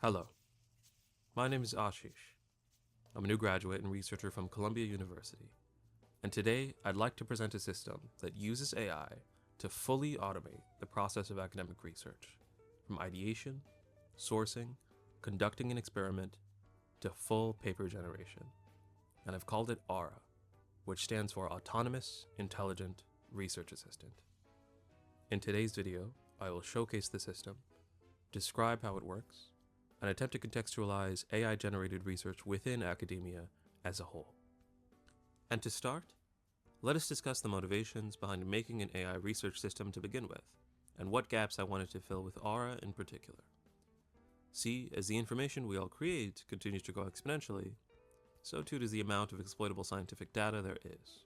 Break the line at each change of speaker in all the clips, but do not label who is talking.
Hello, my name is Ashish. I'm a new graduate and researcher from Columbia University, and today I'd like to present a system that uses AI to fully automate the process of academic research, from ideation, sourcing, conducting an experiment, to full paper generation. And I've called it AIRA, which stands for Autonomous Intelligent Research Assistant. In today's video, I will showcase the system, describe how it works, and attempt to contextualize AI-generated research within academia as a whole. And to start, let us discuss the motivations behind making an AI research system to begin with, and what gaps I wanted to fill with AIRA in particular. See, as the information we all create continues to grow exponentially, so too does the amount of exploitable scientific data there is.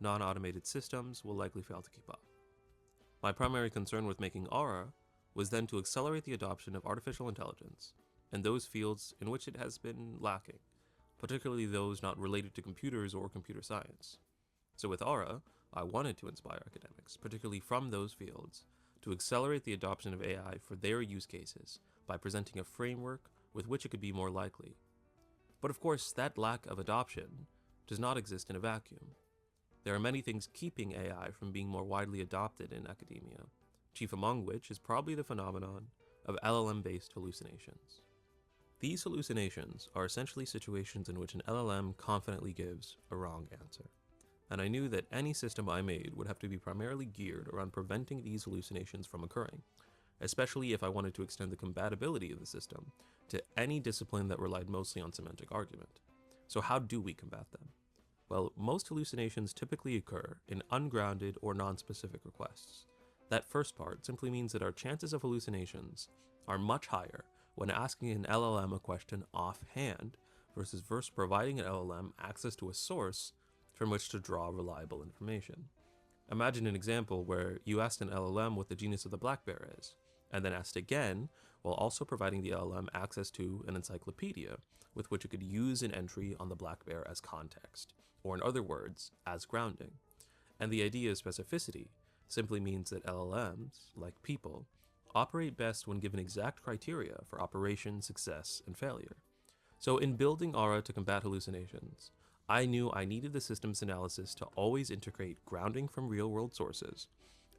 Non-automated systems will likely fail to keep up. My primary concern with making AIRA was then to accelerate the adoption of artificial intelligence in those fields in which it has been lacking, particularly those not related to computers or computer science. So with AIRA, I wanted to inspire academics, particularly from those fields, to accelerate the adoption of AI for their use cases by presenting a framework with which it could be more likely. But of course, that lack of adoption does not exist in a vacuum. There are many things keeping AI from being more widely adopted in academia, chief among which is probably the phenomenon of LLM-based hallucinations. These hallucinations are essentially situations in which an LLM confidently gives a wrong answer, and I knew that any system I made would have to be primarily geared around preventing these hallucinations from occurring, especially if I wanted to extend the compatibility of the system to any discipline that relied mostly on semantic argument. So how do we combat them? Well, most hallucinations typically occur in ungrounded or non-specific requests. That first part simply means that our chances of hallucinations are much higher when asking an LLM a question offhand versus providing an LLM access to a source from which to draw reliable information. Imagine an example where you asked an LLM what the genus of the black bear is, and then asked again while also providing the LLM access to an encyclopedia with which it could use an entry on the black bear as context, or in other words, as grounding. And the idea of specificity simply means that LLMs, like people, operate best when given exact criteria for operation, success, and failure. So in building AIRA to combat hallucinations, I knew I needed the system's analysis to always integrate grounding from real-world sources,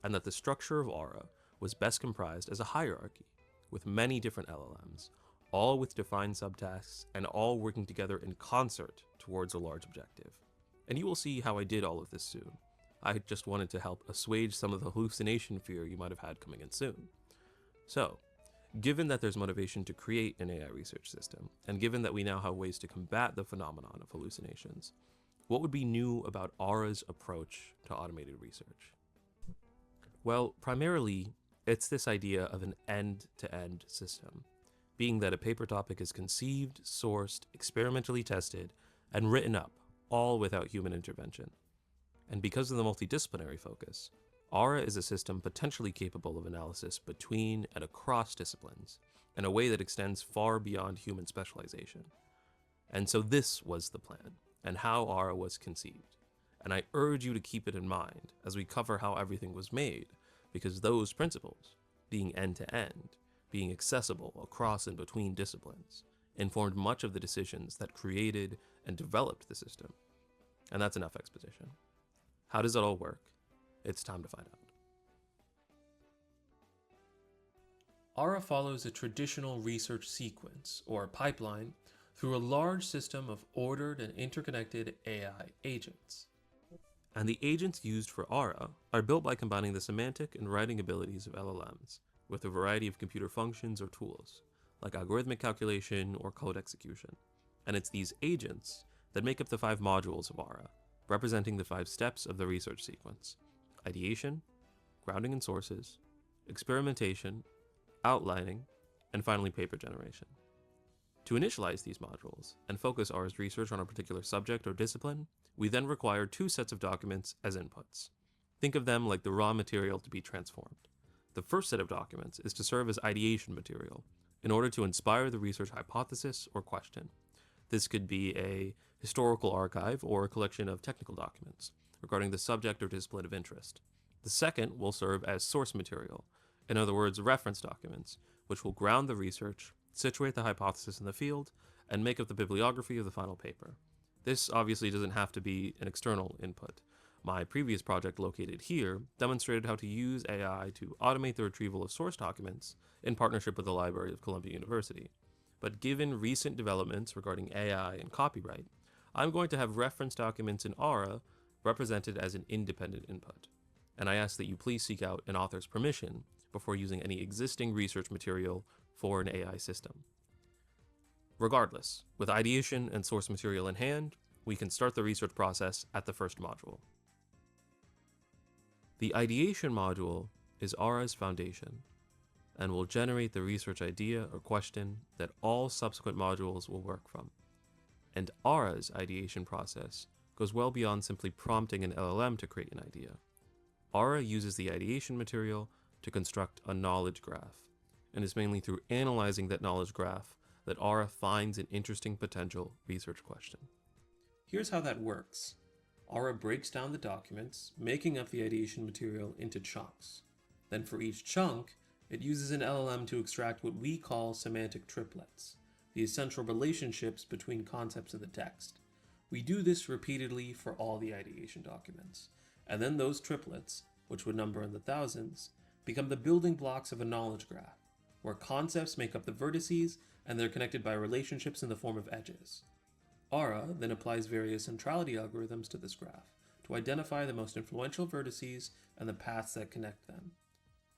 and that the structure of AIRA was best comprised as a hierarchy, with many different LLMs, all with defined subtasks and all working together in concert towards a large objective. And you will see how I did all of this soon. I just wanted to help assuage some of the hallucination fear you might have had coming in soon. So, given that there's motivation to create an AI research system, and given that we now have ways to combat the phenomenon of hallucinations, what would be new about AIRA's approach to automated research? Well, primarily, it's this idea of an end-to-end system, being that a paper topic is conceived, sourced, experimentally tested, and written up, all without human intervention. And because of the multidisciplinary focus, AIRA is a system potentially capable of analysis between and across disciplines in a way that extends far beyond human specialization. And so this was the plan, and how AIRA was conceived. And I urge you to keep it in mind as we cover how everything was made, because those principles, being end-to-end, being accessible across and between disciplines, informed much of the decisions that created and developed the system. And that's enough exposition. How does it all work? It's time to find out. AIRA follows a traditional research sequence, or pipeline, through a large system of ordered and interconnected AI agents. And the agents used for AIRA are built by combining the semantic and writing abilities of LLMs with a variety of computer functions or tools, like algorithmic calculation or code execution. And it's these agents that make up the 5 modules of AIRA, representing the 5 steps of the research sequence: ideation, grounding in sources, experimentation, outlining, and finally paper generation. To initialize these modules and focus AIRA's research on a particular subject or discipline, we then require 2 sets of documents as inputs. Think of them like the raw material to be transformed. The first set of documents is to serve as ideation material in order to inspire the research hypothesis or question. This could be a historical archive or a collection of technical documents regarding the subject or discipline of interest. The second will serve as source material, in other words, reference documents, which will ground the research situate the hypothesis in the field, and make up the bibliography of the final paper. This obviously doesn't have to be an external input. My previous project located here demonstrated how to use AI to automate the retrieval of source documents in partnership with the Library of Columbia University. But given recent developments regarding AI and copyright, I'm going to have reference documents in AIRA represented as an independent input. And I ask that you please seek out an author's permission before using any existing research material for an AI system. Regardless, with ideation and source material in hand, we can start the research process at the first module. The Ideation Module is AIRA's foundation and will generate the research idea or question that all subsequent modules will work from. And AIRA's ideation process goes well beyond simply prompting an LLM to create an idea. AIRA uses the ideation material to construct a knowledge graph, and it's mainly through analyzing that knowledge graph that AIRA finds an interesting potential research question. Here's how that works. AIRA breaks down the documents, making up the ideation material into chunks. Then for each chunk, it uses an LLM to extract what we call semantic triplets, the essential relationships between concepts in the text. We do this repeatedly for all the ideation documents, and then those triplets, which would number in the thousands, become the building blocks of a knowledge graph, where concepts make up the vertices and they're connected by relationships in the form of edges. AIRA then applies various centrality algorithms to this graph to identify the most influential vertices and the paths that connect them.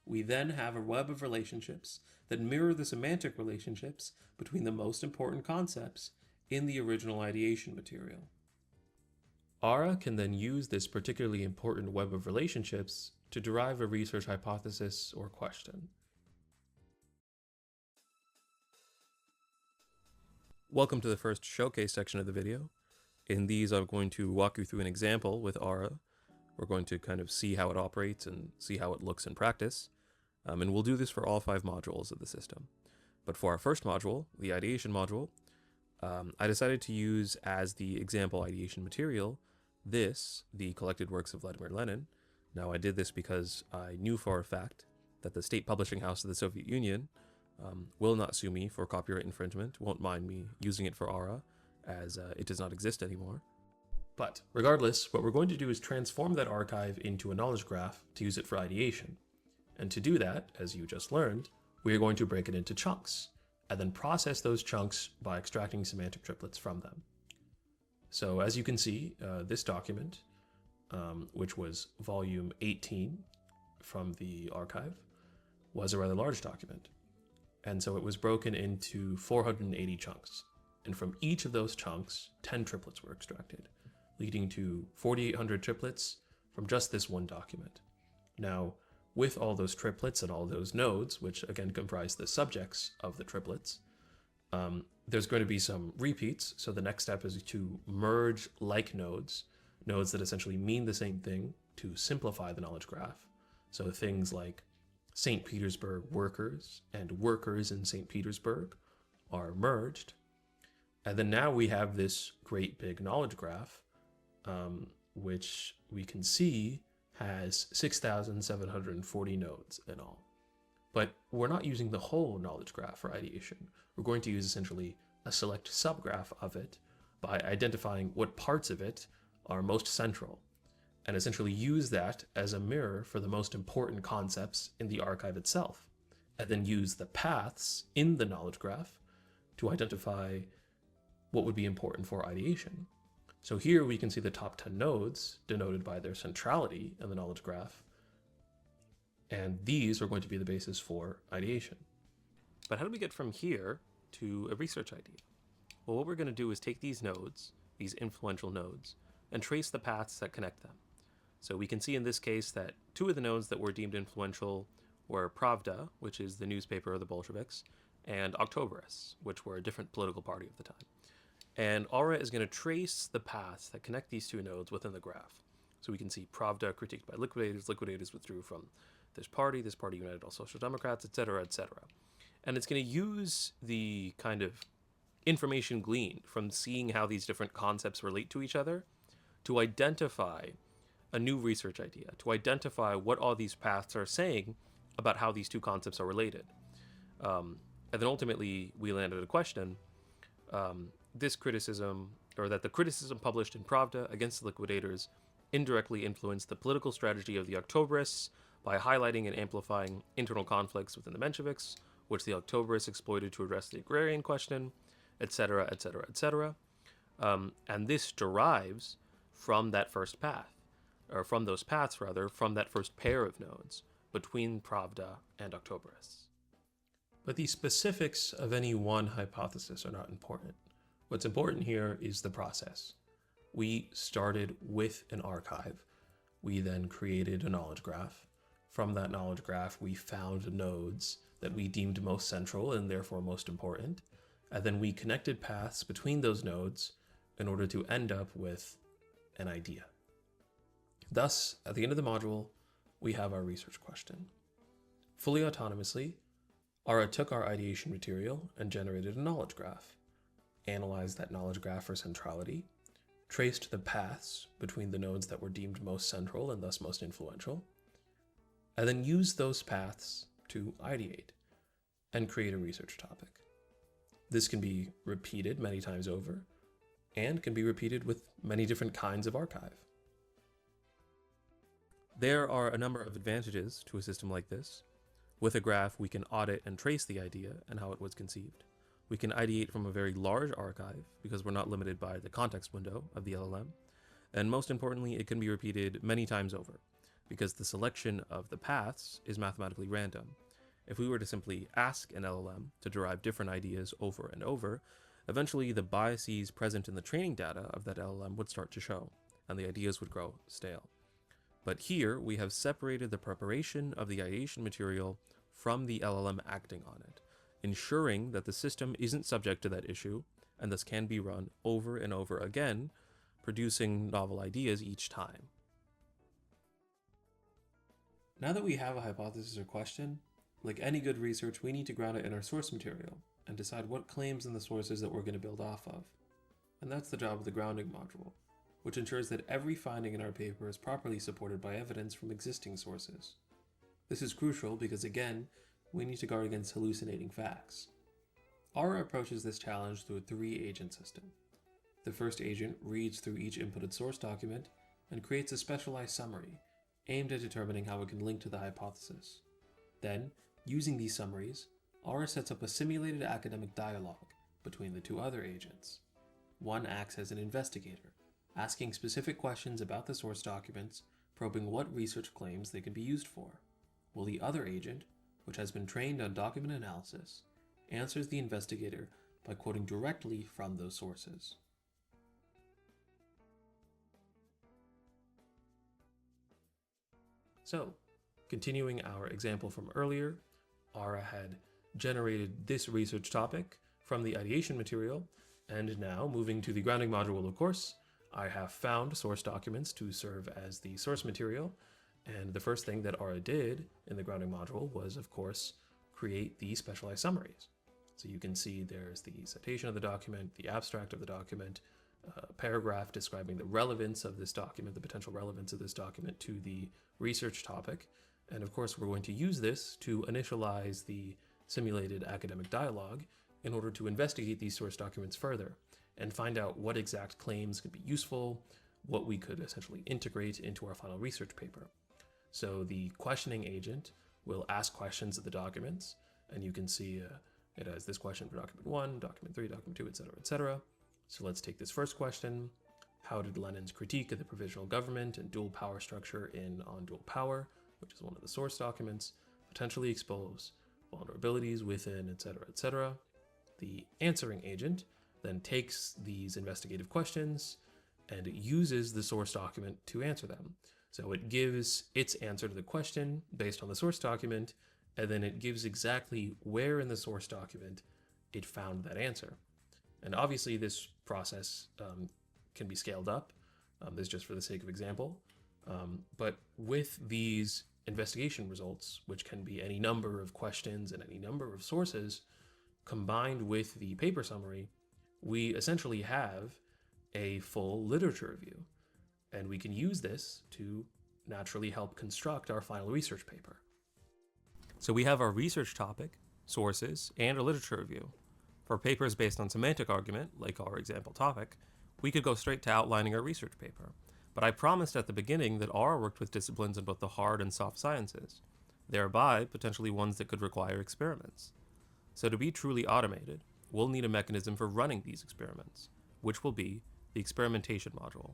We then have a web of relationships that mirror the semantic relationships between the most important concepts in the original ideation material. AIRA can then use this particularly important web of relationships to derive a research hypothesis or question. Welcome to the first showcase section of the video. In these, I'm going to walk you through an example with AIRA. We're going to kind of see how it operates and see how it looks in practice. And we'll do this for all 5 modules of the system. But for our first module, the Ideation Module, I decided to use as the example ideation material the collected works of Vladimir Lenin. Now, I did this because I knew for a fact that the state publishing house of the Soviet Union will not sue me for copyright infringement, won't mind me using it for AIRA, as it does not exist anymore. But regardless, what we're going to do is transform that archive into a knowledge graph to use it for ideation. And to do that, as you just learned, we are going to break it into chunks, and then process those chunks by extracting semantic triplets from them. So as you can see, this document, which was volume 18 from the archive, was a rather large document. And so it was broken into 480 chunks. And from each of those chunks, 10 triplets were extracted, leading to 4,800 triplets from just this one document. Now, with all those triplets and all those nodes, which again comprise the subjects of the triplets, there's going to be some repeats. So the next step is to merge like nodes that essentially mean the same thing, to simplify the knowledge graph. So things like St. Petersburg workers and workers in St. Petersburg are merged. And then now we have this great big knowledge graph, which we can see has 6,740 nodes in all. But we're not using the whole knowledge graph for ideation. We're going to use essentially a select subgraph of it by identifying what parts of it are most central, and essentially use that as a mirror for the most important concepts in the archive itself, and then use the paths in the knowledge graph to identify what would be important for ideation. So here we can see the top 10 nodes denoted by their centrality in the knowledge graph, and these are going to be the basis for ideation. But how do we get from here to a research idea? Well, what we're going to do is take these nodes, these influential nodes, and trace the paths that connect them. So we can see in this case that 2 of the nodes that were deemed influential were Pravda, which is the newspaper of the Bolsheviks, and Octobrists, which were a different political party of the time. And AIRA is going to trace the paths that connect these 2 nodes within the graph. So we can see Pravda critiqued by liquidators withdrew from this party united all social democrats, etc., etc. And it's going to use the kind of information gleaned from seeing how these different concepts relate to each other to identify a new research idea, to identify what all these paths are saying about how these 2 concepts are related. And then ultimately, we landed at a question. This criticism, or that the criticism published in Pravda against the liquidators indirectly influenced the political strategy of the Octoberists by highlighting and amplifying internal conflicts within the Mensheviks, which the Octoberists exploited to address the agrarian question, etc., etc., etc. And this derives from that first path, or from those paths rather, from that first pair of nodes between Pravda and Octoberists. But the specifics of any one hypothesis are not important. What's important here is the process. We started with an archive. We then created a knowledge graph. From that knowledge graph, we found nodes that we deemed most central and therefore most important. And then we connected paths between those nodes in order to end up with an idea. Thus, at the end of the module, we have our research question. Fully autonomously, AIRA took our ideation material and generated a knowledge graph, analyzed that knowledge graph for centrality, traced the paths between the nodes that were deemed most central and thus most influential, and then used those paths to ideate and create a research topic. This can be repeated many times over and can be repeated with many different kinds of archive. There are a number of advantages to a system like this. With a graph, we can audit and trace the idea and how it was conceived. We can ideate from a very large archive because we're not limited by the context window of the LLM. And most importantly, it can be repeated many times over because the selection of the paths is mathematically random. If we were to simply ask an LLM to derive different ideas over and over, eventually the biases present in the training data of that LLM would start to show, and the ideas would grow stale. But here, we have separated the preparation of the ideation material from the LLM acting on it, ensuring that the system isn't subject to that issue, and thus can be run over and over again, producing novel ideas each time. Now that we have a hypothesis or question, like any good research, we need to ground it in our source material and decide what claims in the sources that we're going to build off of. And that's the job of the grounding module, which ensures that every finding in our paper is properly supported by evidence from existing sources. This is crucial because, again, we need to guard against hallucinating facts. AIRA approaches this challenge through a 3-agent system. The first agent reads through each inputted source document and creates a specialized summary aimed at determining how it can link to the hypothesis. Then, using these summaries, AIRA sets up a simulated academic dialogue between the 2 other agents. One acts as an investigator, asking specific questions about the source documents, probing what research claims they can be used for, while the other agent, which has been trained on document analysis, answers the investigator by quoting directly from those sources. So, continuing our example from earlier, AIRA had generated this research topic from the ideation material, and now, moving to the grounding module, of course, I have found source documents to serve as the source material, and the first thing that AIRA did in the grounding module was, of course, create the specialized summaries. So you can see there's the citation of the document, the abstract of the document, a paragraph describing the relevance of this document, the potential relevance of this document to the research topic, and of course we're going to use this to initialize the simulated academic dialogue in order to investigate these source documents further and find out what exact claims could be useful, what we could essentially integrate into our final research paper. So the questioning agent will ask questions of the documents, and you can see it has this question for document 1, document 3, document 2, etc., etc. So let's take this first question. How did Lenin's critique of the provisional government and dual power structure in On Dual Power, which is one of the source documents, potentially expose vulnerabilities within, etc., etc.? The answering agent then takes these investigative questions and it uses the source document to answer them. So it gives its answer to the question based on the source document, and then it gives exactly where in the source document it found that answer. And obviously this process can be scaled up. This is just for the sake of example. But with these investigation results, which can be any number of questions and any number of sources, combined with the paper summary, we essentially have a full literature review. And we can use this to naturally help construct our final research paper. So we have our research topic, sources, and a literature review. For papers based on semantic argument, like our example topic, we could go straight to outlining our research paper. But I promised at the beginning that AIRA worked with disciplines in both the hard and soft sciences, thereby potentially ones that could require experiments. So to be truly automated, we'll need a mechanism for running these experiments, which will be the Experimentation Module,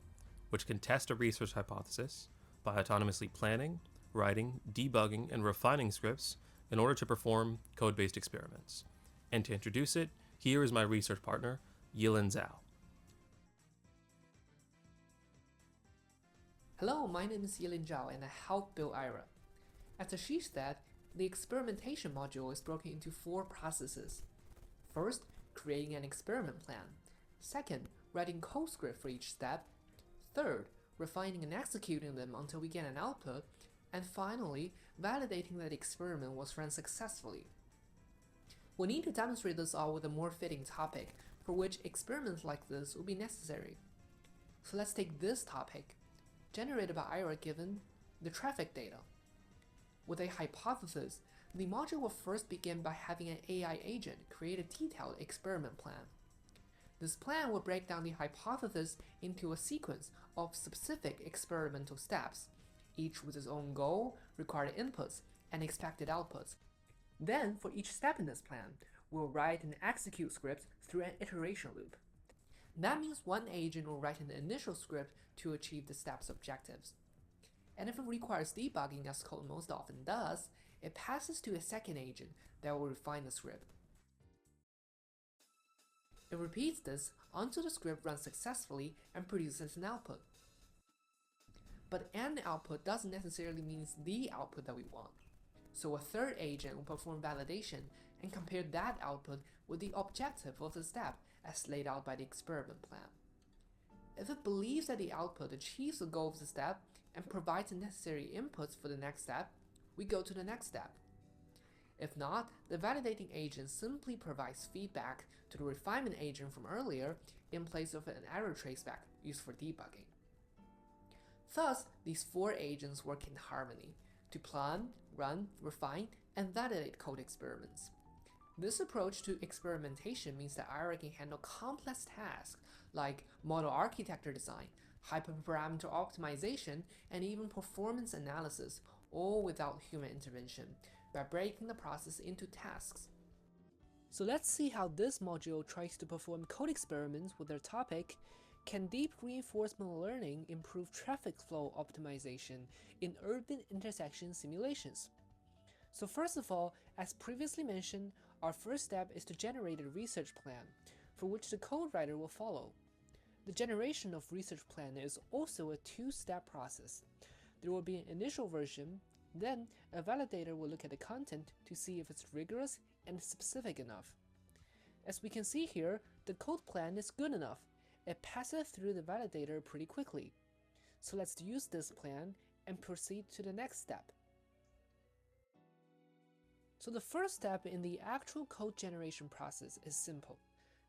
which can test a research hypothesis by autonomously planning, writing, debugging, and refining scripts in order to perform code-based experiments. And to introduce it, here is my research partner, Yilin Zhao.
Hello, my name is Yilin Zhao and I help build AIRA. As Ashish said, the experimentation module is broken into 4 processes. First, creating an experiment plan. Second, writing code script for each step. Third, refining and executing them until we get an output. And finally, validating that the experiment was run successfully. We need to demonstrate this all with a more fitting topic, for which experiments like this will be necessary. So let's take this topic, generated by AIRA given the traffic data. With a hypothesis, the module will first begin by having an AI agent create a detailed experiment plan. This plan will break down the hypothesis into a sequence of specific experimental steps, each with its own goal, required inputs, and expected outputs. Then, for each step in this plan, we'll write and execute scripts through an iteration loop. That means one agent will write an initial script to achieve the step's objectives. And if it requires debugging, as code most often does, it passes to a second agent that will refine the script. It repeats this until the script runs successfully and produces an output. But an output doesn't necessarily mean the output that we want. So a third agent will perform validation and compare that output with the objective of the step as laid out by the experiment plan. If it believes that the output achieves the goal of the step and provides the necessary inputs for the next step, we go to the next step. If not, the validating agent simply provides feedback to the refinement agent from earlier in place of an error traceback used for debugging. Thus, these 4 agents work in harmony to plan, run, refine, and validate code experiments. This approach to experimentation means that AIRA can handle complex tasks like model architecture design, hyperparameter optimization, and even performance analysis, all without human intervention, by breaking the process into tasks. So let's see how this module tries to perform code experiments with their topic. Can deep reinforcement learning improve traffic flow optimization in urban intersection simulations? So first of all, as previously mentioned, our first step is to generate a research plan, for which the code writer will follow. The generation of research plan is also a 2-step process. There will be an initial version, then a validator will look at the content to see if it's rigorous and specific enough. As we can see here, the code plan is good enough. It passes through the validator pretty quickly. So let's use this plan and proceed to the next step. So the first step in the actual code generation process is simple,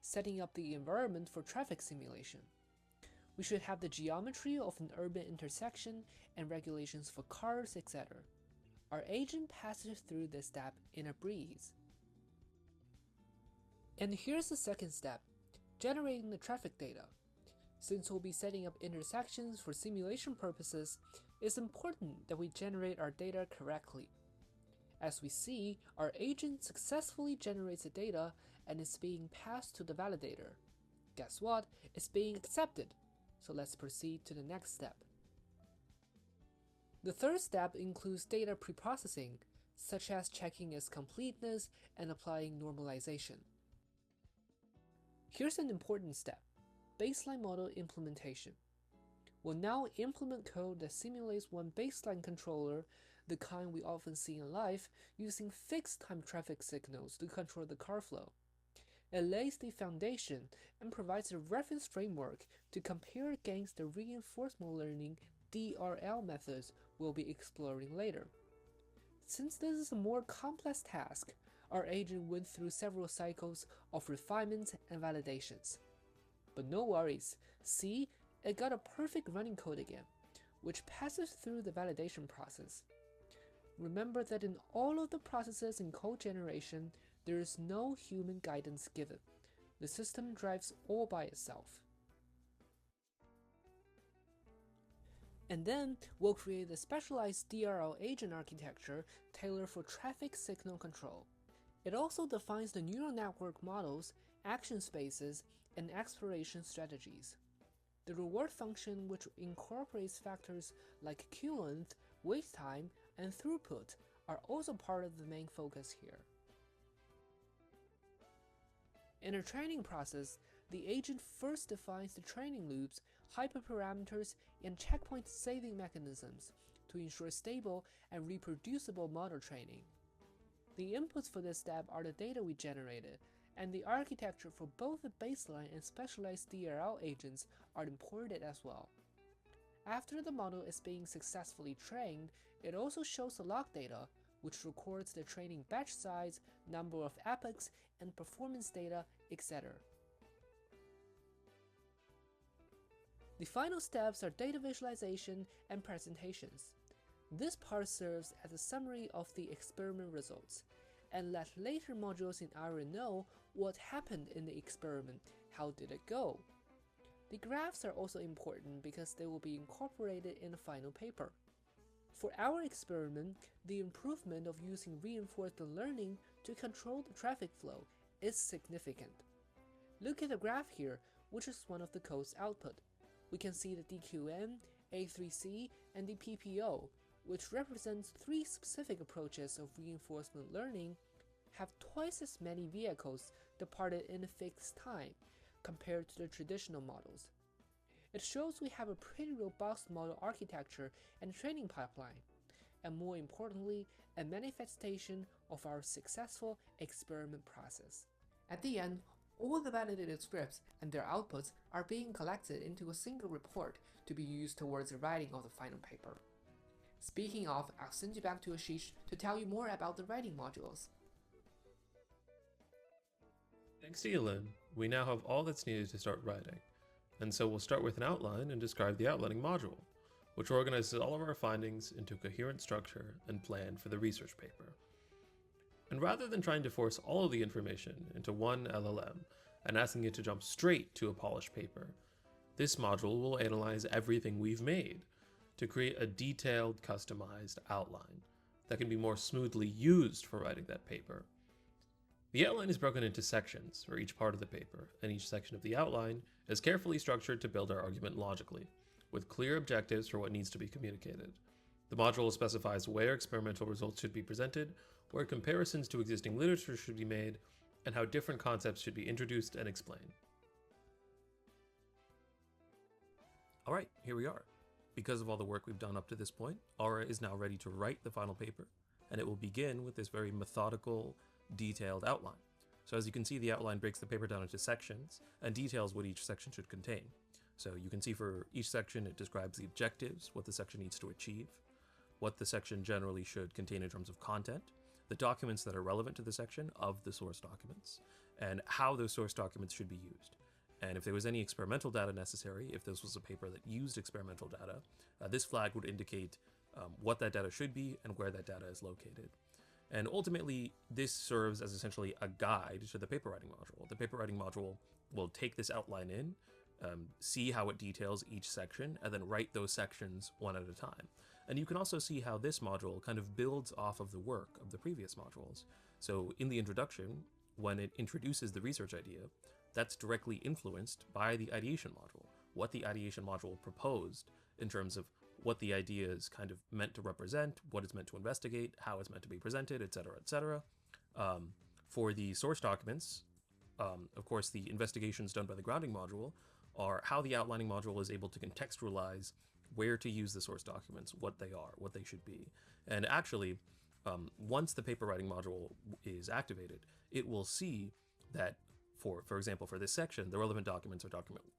setting up the environment for traffic simulation. We should have the geometry of an urban intersection and regulations for cars, etc. Our agent passes through this step in a breeze. And here's the second step, generating the traffic data. Since we'll be setting up intersections for simulation purposes, it's important that we generate our data correctly. As we see, our agent successfully generates the data and is being passed to the validator. Guess what? It's being accepted. So let's proceed to the next step. The third step includes data preprocessing, such as checking its completeness and applying normalization. Here's an important step, baseline model implementation. We'll now implement code that simulates one baseline controller, the kind we often see in life, using fixed time traffic signals to control the car flow. It lays the foundation and provides a reference framework to compare against the reinforcement learning DRL methods we'll be exploring later. Since this is a more complex task, our agent went through several cycles of refinements and validations. But no worries, see, it got a perfect running code again, which passes through the validation process. Remember that in all of the processes in code generation, there is no human guidance given. The system drives all by itself. And then we'll create a specialized DRL agent architecture tailored for traffic signal control. It also defines the neural network models, action spaces, and exploration strategies. The reward function, which incorporates factors like queue length, wait time, and throughput, are also part of the main focus here. In a training process, the agent first defines the training loops, hyperparameters, and checkpoint saving mechanisms to ensure stable and reproducible model training. The inputs for this step are the data we generated, and the architecture for both the baseline and specialized DRL agents are imported as well. After the model is being successfully trained, it also shows the log data, which records the training batch size, number of epochs, and performance data, etc. The final steps are data visualization and presentations. This part serves as a summary of the experiment results, and let later modules in AIRA know what happened in the experiment, how did it go. The graphs are also important because they will be incorporated in the final paper. For our experiment, the improvement of using reinforcement learning to control the traffic flow is significant. Look at the graph here, which is one of the code's output. We can see the DQN, A3C, and the PPO, which represents 3 specific approaches of reinforcement learning, have twice as many vehicles departed in a fixed time compared to the traditional models. It shows we have a pretty robust model architecture and training pipeline, and more importantly, a manifestation of our successful experiment process. At the end, all the validated scripts and their outputs are being collected into a single report to be used towards the writing of the final paper. Speaking of, I'll send you back to Ashish to tell you more about the writing modules.
Thanks to Yilin, we now have all that's needed to start writing. And so we'll start with an outline and describe the outlining module, which organizes all of our findings into a coherent structure and plan for the research paper. And rather than trying to force all of the information into one LLM and asking it to jump straight to a polished paper, this module will analyze everything we've made to create a detailed, customized outline that can be more smoothly used for writing that paper. The outline is broken into sections for each part of the paper, and each section of the outline is carefully structured to build our argument logically, with clear objectives for what needs to be communicated. The module specifies where experimental results should be presented, where comparisons to existing literature should be made, and how different concepts should be introduced and explained. Alright, here we are. Because of all the work we've done up to this point, AIRA is now ready to write the final paper, and it will begin with this very methodical, detailed outline. So as you can see, the outline breaks the paper down into sections and details what each section should contain. So you can see for each section it describes the objectives, what the section needs to achieve, what the section generally should contain in terms of content, the documents that are relevant to the section of the source documents, and how those source documents should be used. And if there was any experimental data necessary, if this was a paper that used experimental data, this flag would indicate what that data should be and where that data is located. And ultimately, this serves as essentially a guide to the paper writing module. The paper writing module will take this outline in, see how it details each section, and then write those sections one at a time. And you can also see how this module kind of builds off of the work of the previous modules. So in the introduction, when it introduces the research idea, that's directly influenced by the ideation module, what the ideation module proposed in terms of what the idea is kind of meant to represent, what it's meant to investigate, how it's meant to be presented, etc., etc. For the source documents, of course, the investigations done by the grounding module are how the outlining module is able to contextualize where to use the source documents, what they are, what they should be. And actually, once the paper writing module is activated, it will see that for example, for this section, the relevant documents are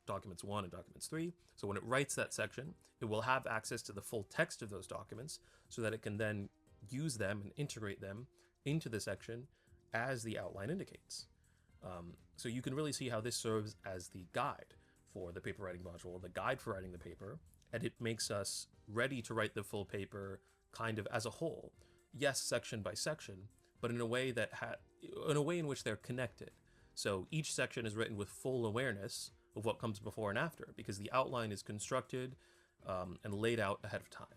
documents 1 and documents 3. So when it writes that section, it will have access to the full text of those documents so that it can then use them and integrate them into the section as the outline indicates. So you can really see how this serves as the guide for the paper writing module, the guide for writing the paper, and it makes us ready to write the full paper kind of as a whole. Yes, section by section, but in a way in which they're connected. So each section is written with full awareness of what comes before and after, because the outline is constructed and laid out ahead of time.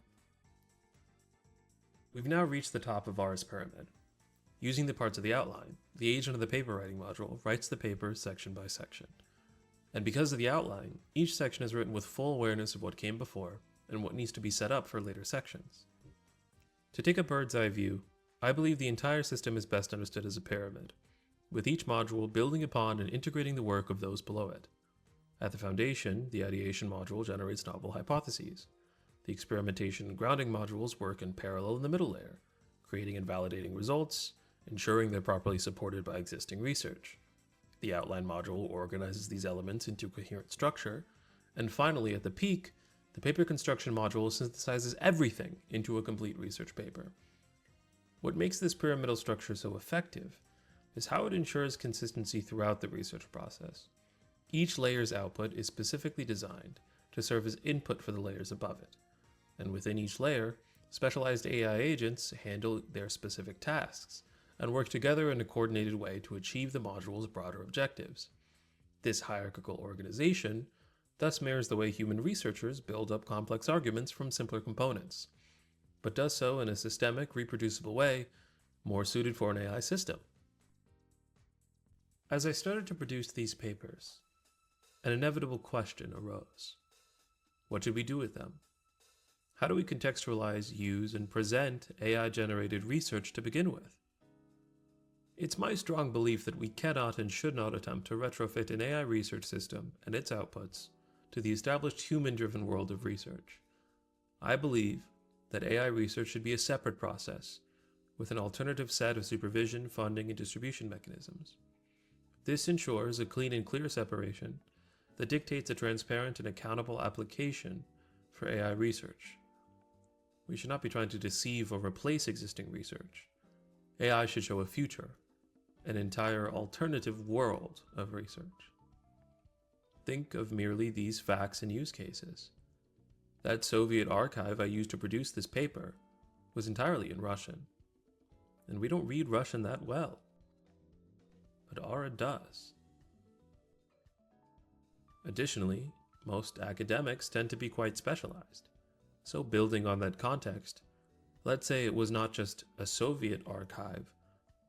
We've now reached the top of AIRA's pyramid. Using the parts of the outline, the agent of the paper writing module writes the paper section by section. And because of the outline, each section is written with full awareness of what came before and what needs to be set up for later sections. To take a bird's eye view, I believe the entire system is best understood as a pyramid, with each module building upon and integrating the work of those below it. At the foundation, the Ideation Module generates novel hypotheses. The Experimentation and Grounding modules work in parallel in the middle layer, creating and validating results, ensuring they're properly supported by existing research. The Outline module organizes these elements into coherent structure, and finally, at the peak, the Paper Construction module synthesizes everything into a complete research paper. What makes this pyramidal structure so effective is how it ensures consistency throughout the research process. Each layer's output is specifically designed to serve as input for the layers above it, and within each layer, specialized AI agents handle their specific tasks and work together in a coordinated way to achieve the module's broader objectives. This hierarchical organization thus mirrors the way human researchers build up complex arguments from simpler components, but does so in a systemic, reproducible way more suited for an AI system. As I started to produce these papers, an inevitable question arose. What should we do with them? How do we contextualize, use, and present AI-generated research to begin with? It's my strong belief that we cannot and should not attempt to retrofit an AI research system and its outputs to the established human-driven world of research. I believe that AI research should be a separate process, with an alternative set of supervision, funding, and distribution mechanisms. This ensures a clean and clear separation that dictates a transparent and accountable application for AI research. We should not be trying to deceive or replace existing research. AI should show a future, an entire alternative world of research. Think of merely these facts and use cases. That Soviet archive I used to produce this paper was entirely in Russian, and we don't read Russian that well. But AIRA does. Additionally, most academics tend to be quite specialized. So building on that context, let's say it was not just a Soviet archive,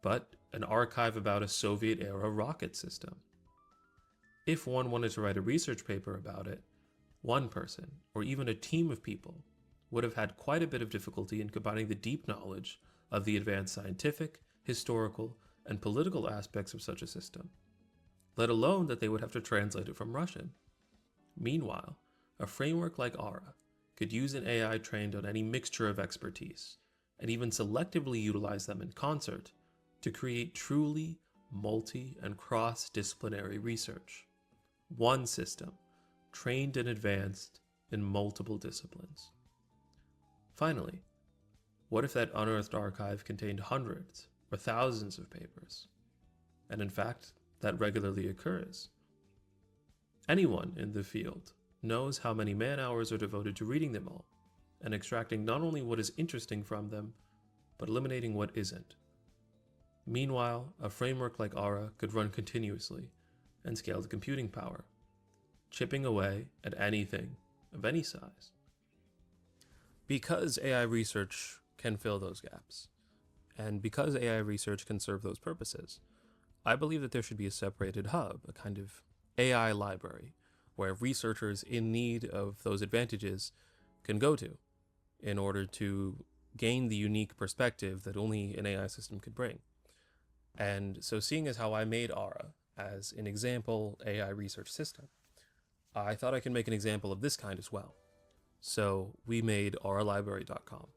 but an archive about a Soviet-era rocket system. If one wanted to write a research paper about it, one person, or even a team of people, would have had quite a bit of difficulty in combining the deep knowledge of the advanced scientific, historical, and political aspects of such a system, let alone that they would have to translate it from Russian. Meanwhile, a framework like AIRA could use an AI trained on any mixture of expertise, and even selectively utilize them in concert to create truly multi- and cross-disciplinary research. One system, trained and advanced in multiple disciplines. Finally, what if that unearthed archive contained hundreds or thousands of papers? And in fact, that regularly occurs. Anyone in the field knows how many man-hours are devoted to reading them all, and extracting not only what is interesting from them, but eliminating what isn't. Meanwhile, a framework like AIRA could run continuously and scale the computing power, chipping away at anything of any size. Because AI research can fill those gaps, and because AI research can serve those purposes, I believe that there should be a separated hub, a kind of AI library, where researchers in need of those advantages can go to in order to gain the unique perspective that only an AI system could bring. And so seeing as how I made AIRA as an example AI research system, I thought I could make an example of this kind as well. So we made AIRALibrary.com,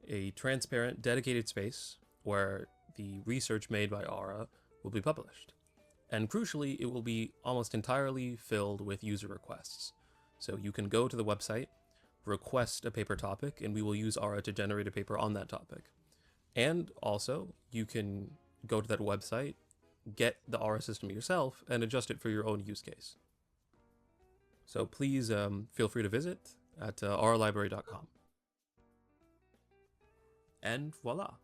a transparent, dedicated space where the research made by AIRA will be published. And crucially, it will be almost entirely filled with user requests. So you can go to the website, request a paper topic, and we will use AIRA to generate a paper on that topic. And also, you can go to that website, get the AIRA system yourself, and adjust it for your own use case. So please feel free to visit at AIRALibrary.com. And voila!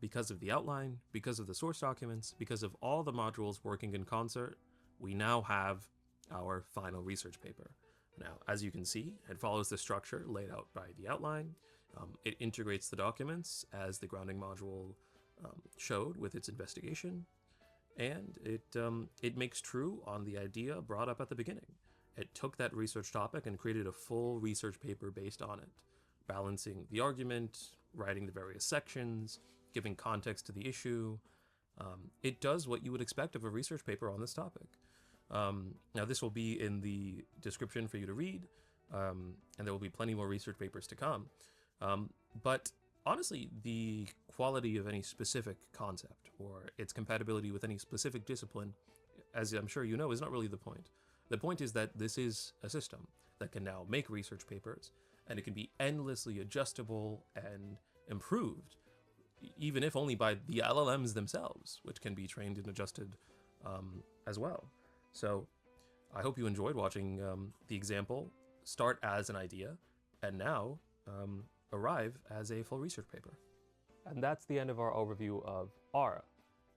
because of the outline, because of the source documents, because of all the modules working in concert, we now have our final research paper. Now, as you can see, it follows the structure laid out by the outline. It integrates the documents as the grounding module showed with its investigation, and it makes true on the idea brought up at the beginning. It took that research topic and created a full research paper based on it, balancing the argument, writing the various sections, giving context to the issue. It does what you would expect of a research paper on this topic. Now, this will be in the description for you to read, and there will be plenty more research papers to come. But honestly, the quality of any specific concept or its compatibility with any specific discipline, as I'm sure you know, is not really the point. The point is that this is a system that can now make research papers, and it can be endlessly adjustable and improved, even if only by the LLMs themselves, which can be trained and adjusted as well. So I hope you enjoyed watching the example start as an idea and now arrive as a full research paper. And that's the end of our overview of AIRA.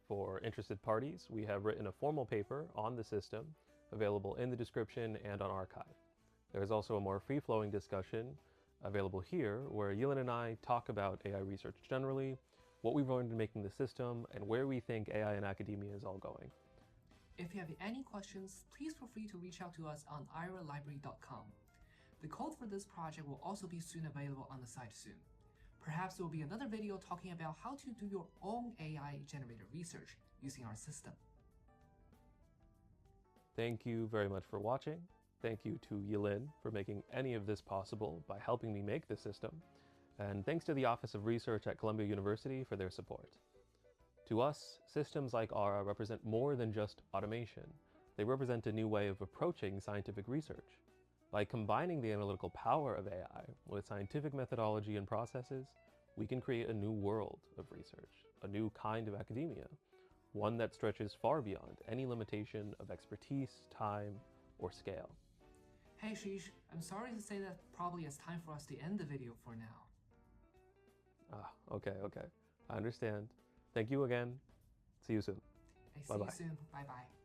For interested parties, we have written a formal paper on the system available in the description and on arXiv. There is also a more free-flowing discussion available here where Yilin and I talk about AI research generally, what we've learned in making the system, and where we think AI in academia is all going.
If you have any questions, please feel free to reach out to us on airalibrary.com. The code for this project will also be soon available on the site soon. Perhaps there will be another video talking about how to do your own AI-generated research using our system.
Thank you very much for watching. Thank you to Yilin for making any of this possible by helping me make the system. And thanks to the Office of Research at Columbia University for their support. To us, systems like AIRA represent more than just automation. They represent a new way of approaching scientific research. By combining the analytical power of AI with scientific methodology and processes, we can create a new world of research, a new kind of academia, one that stretches far beyond any limitation of expertise, time, or scale.
Hey Ashish, I'm sorry to say that probably it's time for us to end the video for now.
Okay. I understand. Thank you again. See you soon.
See
Bye-bye.
you soon. Bye-bye.